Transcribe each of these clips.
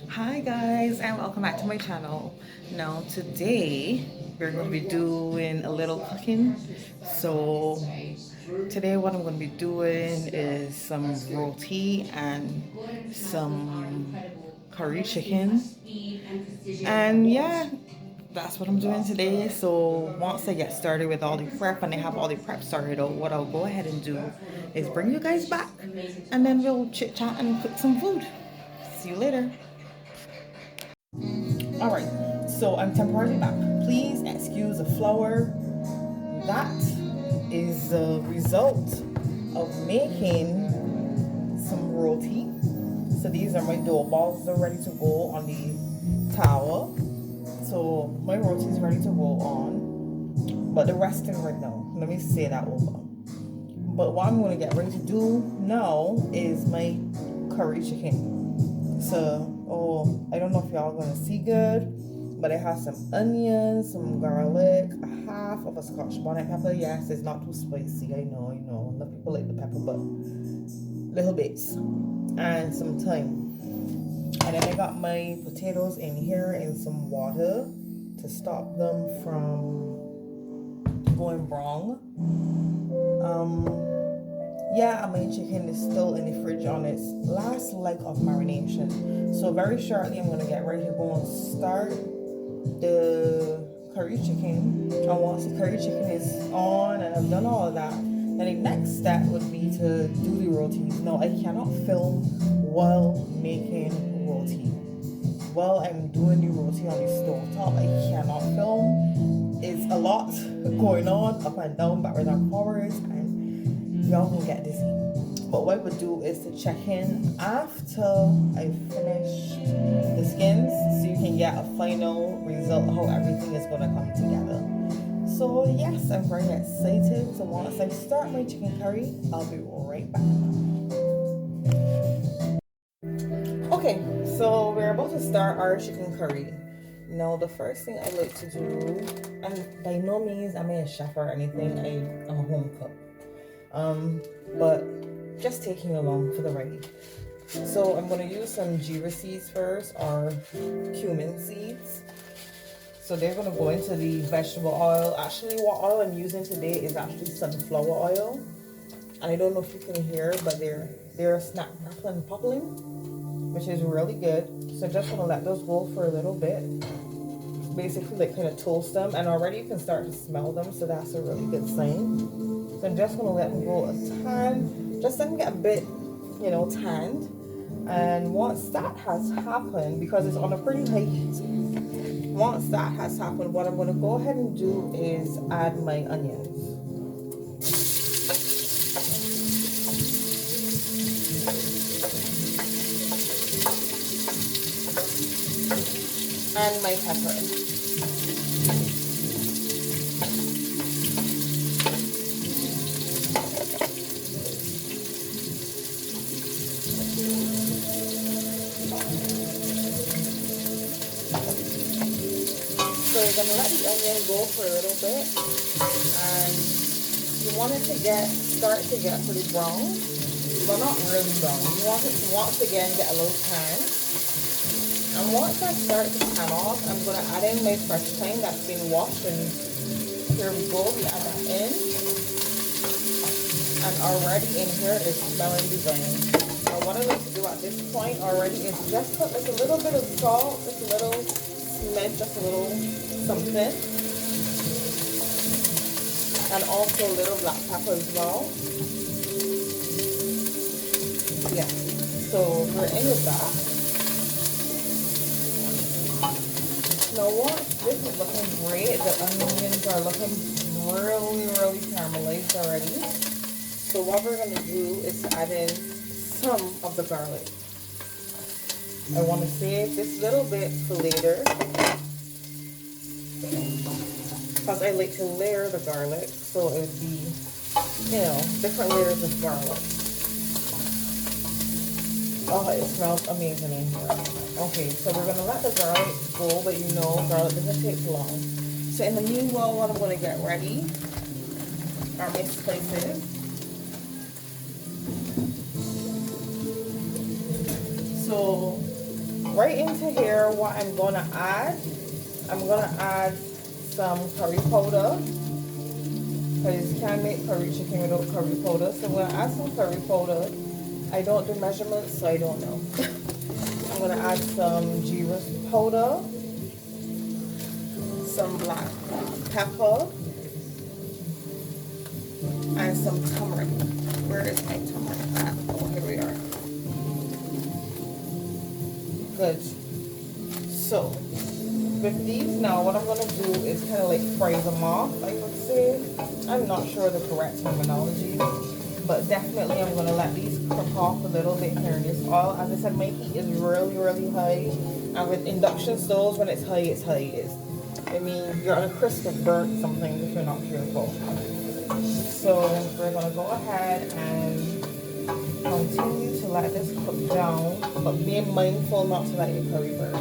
Hi guys, and welcome back to my channel. Now today we're going to be doing a little cooking. So today what I'm going to be doing is some roti and some curry chicken. And yeah, that's what I'm doing today. So once I get started with all the prep and I have all the prep started out, what I'll go ahead and do is bring you guys back and then we'll chit chat and cook some food. See you later. All right, so I'm temporarily back. Please excuse the flour. That is the result of making some roti. So these are my dough balls. They're ready to go on the towel. So my roti is ready to go on, but the resting right now. Let me say that over. But what I'm going to get ready to do now is my curry chicken. So, I don't know if y'all gonna see good, but I have some onions, some garlic, a half of a Scotch bonnet pepper. Yes, it's not too spicy. I know. A lot of people like the pepper, but little bits, and some thyme. And then I got my potatoes in here in some water to stop them from going brown. Yeah, my chicken is still in the fridge on its last leg of marination. So very shortly I'm gonna get ready to go and start the curry chicken. And once the curry chicken is on and I've done all of that, then the next step would be to do the rotis. No, I cannot film while making roti. While I'm doing the roti on the stove top, I cannot film. It's a lot going on, up and down, backwards and forwards, and y'all gonna get dizzy. But what I would do is to check in after I finish the skins so you can get a final result of how everything is gonna come together. So yes, I'm very excited. So once I start my chicken curry, I'll be right back. Okay, so we're about to start our chicken curry. Now the first thing I like to do, and by no means am I a chef or anything, I'm a home cook. But just taking along for the ride. So I'm going to use some jeera seeds first, or cumin seeds. So they're going to go into the vegetable oil. Actually, what oil I'm using today is actually sunflower oil. And I don't know if you can hear, but they're snap, crackling, and popping, which is really good. So just going to let those go for a little bit. Basically, like kind of toast them, and already you can start to smell them. So that's a really good sign. So I'm just going to let them go a tan, just let them get a bit, tanned. And once that has happened, because it's on a pretty high heat, once that has happened, what I'm going to go ahead and do is add my onions. And my pepper. So you're gonna let the onion go for a little bit, and you want it to start to get pretty brown, but not really brown. You want it to once again get a little tan. And once I start to tan off, I'm gonna add in my fresh thyme that's been washed, and here we go. We add that in, and already in here is smelling divine. Now what I like to do at this point already is just put like a little bit of salt, just a little smidge, just a little something, and also a little black pepper as well. Yeah, so we're in with that. Now once this is looking great, the onions are looking really caramelized already. So what we're going to do is add in some of the garlic. I want to save this little bit for later, because I like to layer the garlic, so it would be, different layers of garlic. Oh, it smells amazing in here. Okay, so we're going to let the garlic go, but garlic doesn't take long. So in the meanwhile, what I'm going to get ready are my spices. So right into here, what I'm gonna add some curry powder, because you can't make curry chicken without curry powder. So I'm gonna add some curry powder. I don't do measurements, so I don't know. I'm gonna add some jeera powder, some black pepper, and some turmeric. Where is my turmeric at? Oh, here we are. Good. So with these now, what I'm gonna do is kind of like fry them off, I would say. I'm not sure the correct terminology, but definitely I'm gonna let these cook off a little bit here in this oil. As I said, my heat is really, really high, and with induction stoves, when it's high, it's high. I mean, you're on a crisp and burnt something if you're not careful. So we're gonna go ahead and continue to let this cook down, but being mindful not to let your curry burn.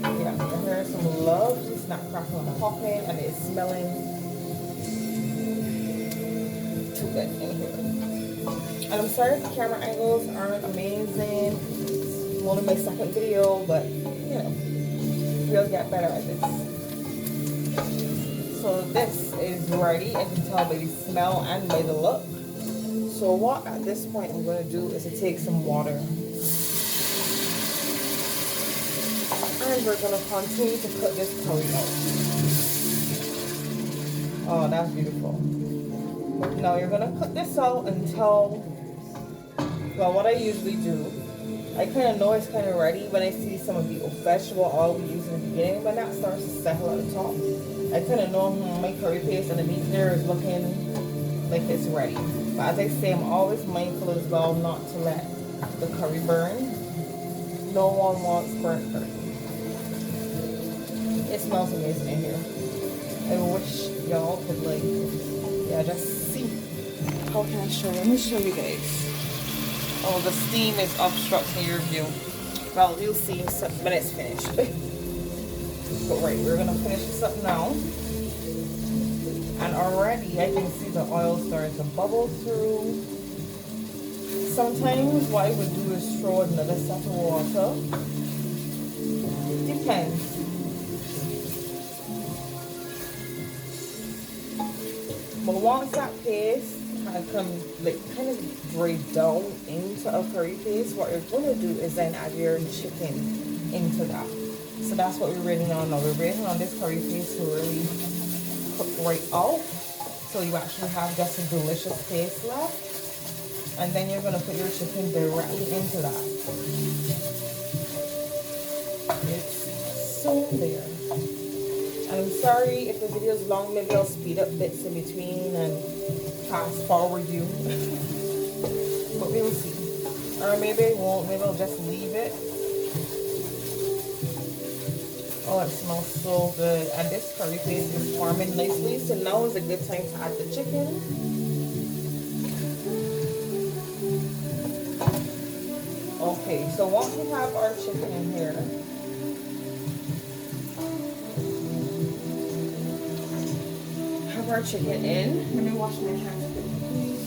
Yeah, and here's some lovely snap crackle and popping, and it's smelling too good in here. And I'm sorry if the camera angles aren't amazing. It's only my second video, but you know, we'll get better at this. So this is ready. I can tell by the smell and by the look. So what at this point I'm going to do is to take some water. And we're going to continue to cook this curry out. Oh, that's beautiful. Now you're going to cook this out until, well, what I usually do, I kind of know it's kind of ready when I see some of the vegetable oil we use in the beginning. When that starts to settle at the top, I kind of know my curry paste underneath there is looking like it's ready. But as I say, I'm always mindful as well not to let the curry burn. No one wants burnt curry. It smells amazing in here. I wish y'all could like, yeah, just see. How can I show you? Let me show you guys. Oh, the steam is obstructing your view. Well, you'll see when it's finished. But right, we're gonna finish this up now. And already I can see the oil starting to bubble through. Sometimes what I would do is throw another set of water. Depends. But once that paste kind of break down into a curry paste, what you're going to do is then add your chicken into that. So that's what we're waiting on now. We're waiting on this curry paste to really cook right out, so you actually have just a delicious paste left. And then you're going to put your chicken directly into that. It's so there. And I'm sorry if the video is long, maybe I'll speed up bits in between and fast forward you. But we'll see. Or maybe I won't, maybe I'll just leave it. Oh, it smells so good. And this curry paste is forming nicely. So now is a good time to add the chicken. Okay, so once we have our chicken in here, have our chicken in. Let me wash my hands quickly.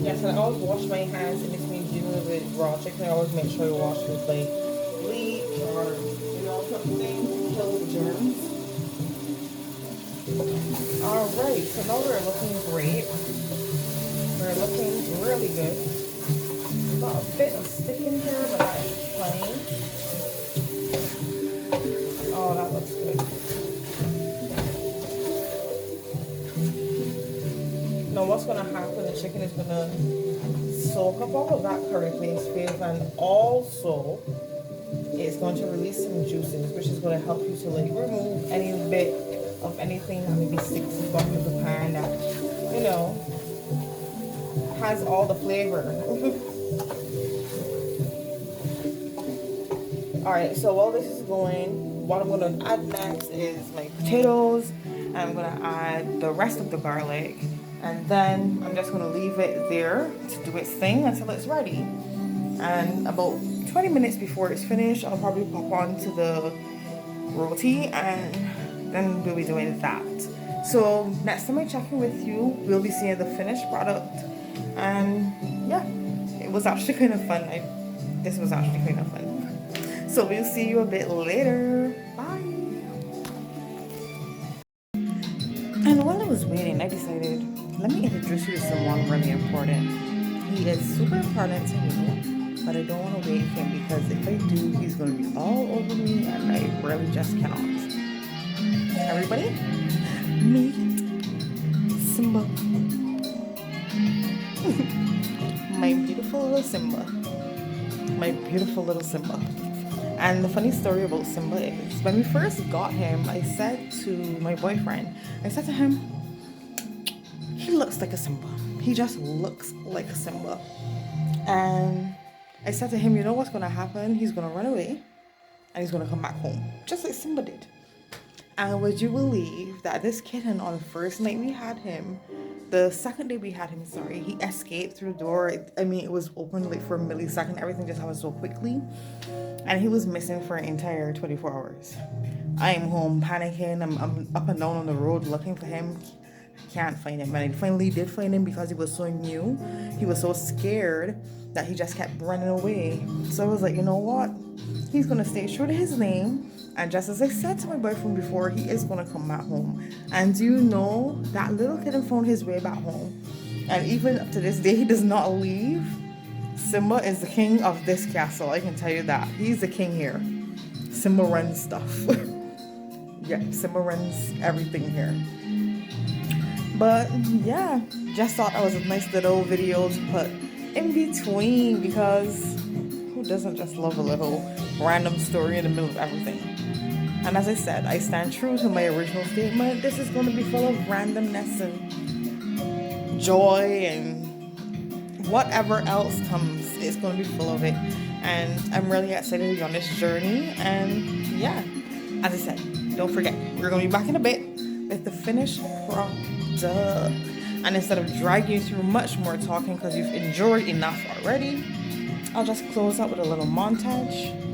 Yes, and I always wash my hands in between dealing with raw chicken. I always make sure I wash with like bleach or something to kill the germs. Alright, so now we're looking great. We're looking really good. Got a bit of stick in here, but that's fine. Oh, that looks good. Now what's going to happen, the chicken is going to soak up all of that curry paste, and also it's going to release some juices, which is going to help you to like remove any bit of anything that maybe sticks to the bottom of the pan that, you know, has all the flavor. Alright, so while this is going, what I'm going to add next is my potatoes, and I'm going to add the rest of the garlic, and then I'm just going to leave it there to do its thing until it's ready. And about 20 minutes before it's finished, I'll probably pop onto the roti and then we'll be doing that. So next time I check in with you, we'll be seeing the finished product. And yeah, it was actually kind of fun. This was actually kind of fun. So we'll see you a bit later. Bye. And while I was waiting, I decided, let me introduce you to someone really important. He is super important to me, but I don't want to wait him because if I do, he's going to be all over me and I really just cannot. Everybody, meet Simba. My beautiful little Simba. My beautiful little Simba. And the funny story about Simba is, when we first got him, I said to my boyfriend, I said to him, he looks like a Simba. He just looks like a Simba. And I said to him, you know what's going to happen? He's going to run away and he's going to come back home, just like Simba did. And would you believe that this kitten, on the first night we had him, the second day we had him, he escaped through the door. I mean, it was open like for a millisecond. Everything just happened so quickly. And he was missing for an entire 24 hours. I am home panicking. I'm up and down on the road looking for him. I can't find him. And I finally did find him because he was so new. He was so scared that he just kept running away. So I was like, you know what? He's going to stay true to his name. And just as I said to my boyfriend before, he is going to come back home. And do you know, that little kitten found his way back home. And even up to this day, he does not leave. Simba is the king of this castle, I can tell you that. He's the king here. Simba runs stuff. Yeah, Simba runs everything here. But yeah, just thought that was a nice little video to put in between, because who doesn't just love a little random story in the middle of everything? And as I said, I stand true to my original statement. This is going to be full of randomness and joy and whatever else comes. It's going to be full of it. And I'm really excited to be on this journey. And yeah, as I said, don't forget, we're going to be back in a bit with the finished product. And instead of dragging you through much more talking because you've enjoyed enough already, I'll just close out with a little montage